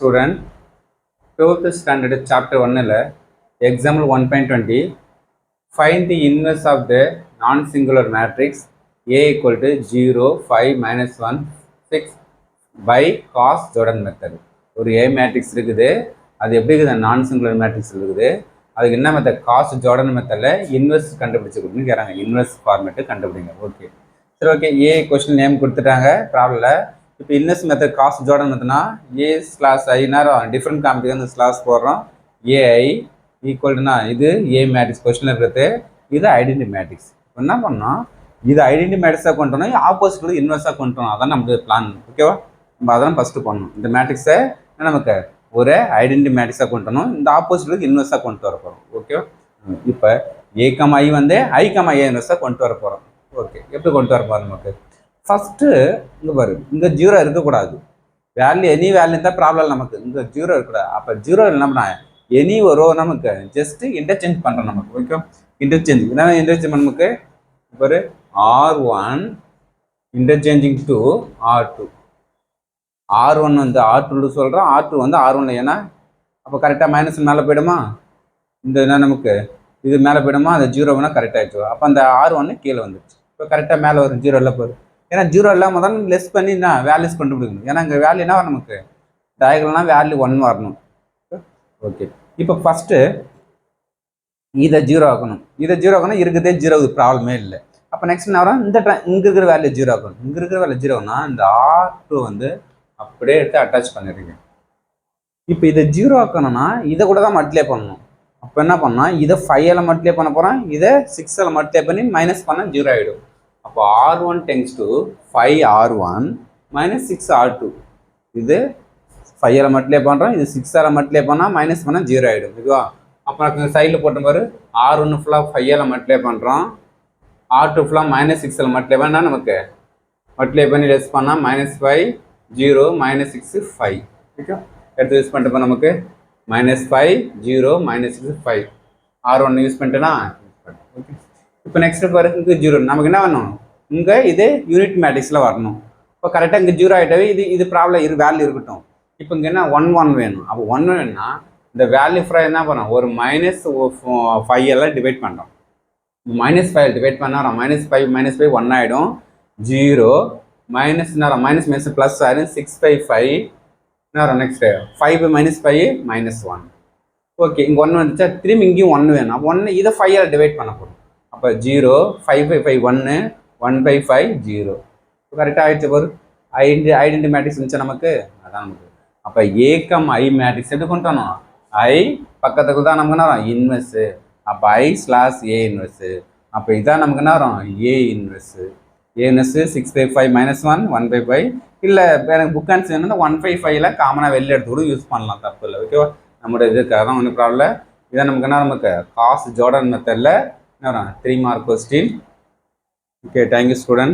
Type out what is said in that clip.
Student, 12th standard chapter 1 example 1.20 find the inverse of the non-singular matrix A equal to 0, 5, minus 1, 6 by cos Jordan method. ஒரு A matrix இருக்குது, அது எப்படி இருக்குது non-singular matrix இருக்குது, அதுக்கு என்ன மெத்தட் காஸ் ஜோர்டன் மெத்தடில் இன்வெர்ஸ் கண்டுபிடிச்சு கொடுக்குன்னு கேட்குறாங்க. இன்வெர்ஸ் ஃபார்மேட்டு கண்டுபிடிங்க. ஓகே சரி, ஓகே. ஏ கொஸ்டின் நேம் கொடுத்துட்டாங்க, ப்ராப்ளம்ல. இப்போ இன்வெர்ஸ் மெத்தட் காஸ் ஜோர்டன் மெத்தட்னா ஏ ஸ்லாஸ் ஐ நேரம் டிஃப்ரெண்ட் காம்பிக்கு வந்து ஸ்லாஸ் போடுறோம். ஏஐ ஈக்குவல்னா இது ஏ மேட்ரிக்ஸ் கொஸ்டின் இருக்கிறது, இது ஐடென்டி மேட்ரிக்ஸ். என்ன பண்ணோம், இது ஐடென்டி மேட்ரிக்ஸாக கொண்டு வரணும், ஆப்போசிட் இன்வெர்ஸாக கொண்டு வரணும். அதான் நம்மளுடைய பிளான். ஓகேவா, நம்ம அதான் ஃபஸ்ட்டு பண்ணணும். இந்த மேட்ரிக்ஸை நமக்கு ஒரு ஐடென்டி மேட்ரிக்ஸாக கொண்டு வரணும், இந்த ஆப்போசிட்டுக்கு இன்வெர்ஸாக கொண்டு வர போகிறோம். ஓகேவா, இப்போ ஏ கமா ஐ வந்து ஐ கமா ஏ இன்வெர்ஸாக கொண்டு வர போகிறோம். ஓகே, எப்படி கொண்டு வர போகிறோம் நமக்கு ஃபஸ்ட்டு இங்கே பாரு, இங்கே ஜீரோ இருக்கக்கூடாது. வேல்யூ எனி வேல்யூ தான் ப்ராப்ளம் நமக்கு. இங்கே ஜீரோ இருக்கக்கூடாது. அப்போ ஜீரோ என்ன பண்ண எனி வரும் நமக்கு ஜஸ்ட்டு இன்டர்சேஞ்ச் பண்ணுறோம் நமக்கு. ஓகே, இன்டர்சேஞ்ச் என்ன இன்டர்சேஞ்ச் நமக்கு பாரு, R1 interchanging to R2. R1 வந்து R2 சொல்கிறோம், R2 வந்து R1. ஏன்னா அப்போ கரெக்டாக மைனஸ் மேலே போயிடுமா, இந்த என்ன நமக்கு இது மேலே போயிடுமா, அந்த ஜீரோ வேணால் கரெக்டாக ஆகிடுச்சு. அப்போ அந்த R1 கீழே வந்துடுச்சு. இப்போ கரெக்டாக மேலே வரும், ஜீரோ இல்லை போகுது. ஏன்னா ஜீரோ இல்லாமல் தான் லெஸ் பண்ணி நான் வேல்யூஸ் கண்டுபிடிக்கணும். ஏன்னா இங்கே வேல்யூ என்ன வரும் நமக்கு, டயகனல்னா வேல்யூ 1 வரணும். ஓகே, இப்போ ஃபஸ்ட்டு இதை ஜீரோ ஆக்கணும். இதை ஜீரோ ஆக்கணும், இருக்குதே ஜீரோ, ப்ராப்ளமே இல்லை. அப்போ நெக்ஸ்ட் என்ன வரும், இந்த இங்கே இருக்கிற வேல்யூ ஜீரோ ஆக்கணும். இங்கே இருக்கிற வேல்யூ ஜீரோனா இந்த R2 வந்து அப்படியே எடுத்து அட்டாச் பண்ணிடுறீங்க. இப்போ இதை ஜீரோ ஆக்கணும்னா இதை கூட தான் மல்டிப்ளை பண்ணணும். அப்போ என்ன பண்ணால் இதை 5 மல்டிப்ளை பண்ண போகிறோம், இதை 6 மல்டிப்ளை பண்ணி மைனஸ் பண்ணால் ஜீரோ ஆகிடும். அப்போ R1 tends to 5R1 minus 6R2. இது 5 மல்டிப்ளை பண்ணுறோம், இது 6 மல்டிப்ளை பண்ணால் மைனஸ் பண்ணால் ஜீரோ ஆகிடும். இதுவா, அப்போ சைடில் போட்ட பாரு, R1 ஃபுல்லாக 5 மல்டிப்ளை பண்ணுறோம், R2 ஃபுல்லாக மைனஸ் 6 மல்டிப்ளை பண்ணால் நமக்கு மல்டிப்ளை பண்ணி லெஸ் பண்ணால் -5 0 -6 5. ஓகே, எடுத்து யூஸ் பண்ணிட்டு நமக்கு -5 0 -6 5. R1 யூஸ் பண்ணிட்டேன்னா ஓகே. இப்போ நெக்ஸ்ட் பாரு, இங்கே ஜீரோ நமக்கு என்ன வரணும், இங்கே இது யூனிட் மேட்ரிக்ஸில் வரணும். இப்போ கரெக்டாக இங்கே ஜீரோ ஆகிட்டாவே இது ப்ராப்ளம் வேல்யூ இருக்கட்டும். இப்போ இங்கே என்ன 1 வேணும். அப்போ 1 வேணும்னா இந்த வேல்யூ ஃப்ரை என்ன பண்ணோம், ஒரு -5 எல்லாம் டிவைட் பண்ணுறோம். -5 டிவைட் பண்ணால் -5 1 ஆகிடும். 0 மைனஸ் நேரம் மைனஸ் மைனஸ் ப்ளஸ் ஆகிடும். 6/5 நேரம் நெக்ஸ்ட்டு 5 -5 -1. ஓகே, இங்கே 1 வந்துச்சா, திரும்பி இங்கேயும் 1 வேணும். அப்போ 1 இதை 5 டிவைட் பண்ண போகிறோம். அப்போ 0 5/5 1 1/5 0. கரெக்டாக ஆகிடுச்சு பாரு. ஐடென்டி மேட்ரிக்ஸ் இருந்துச்சு நமக்கு, அதான் நமக்கு. அப்போ ஏ கம் ஐ மேட்ரிக்ஸ் எப்படி கொண்டு வரணும், ஐ பக்கத்துக்கு தான் நமக்கு என்ன வரும், இன்வெர்ஸு. அப்போ ஐ ஸ்லாஸ் ஏ இன்வெர்ஸு. அப்போ இதான் நமக்கு என்ன வரும், ஏ இன்வெர்ஸு. ஏ இன்வெர்ஸு 6/5 -1 1/5. இல்லை எனக்கு புக் ஆன்சர் வேணும்னா 1/5 காமனாக வெளில எடுத்து கூட யூஸ் பண்ணலாம், தப்பு இல்லை. ஓகேவா, நம்மளோட இதுக்காக தான் ஒன்றும் ப்ராப்ளம். இதான் நமக்கு என்ன, நமக்கு காஸ் ஜோர்டன் மெத்தடில் 3 mark question. Okay, thank you student.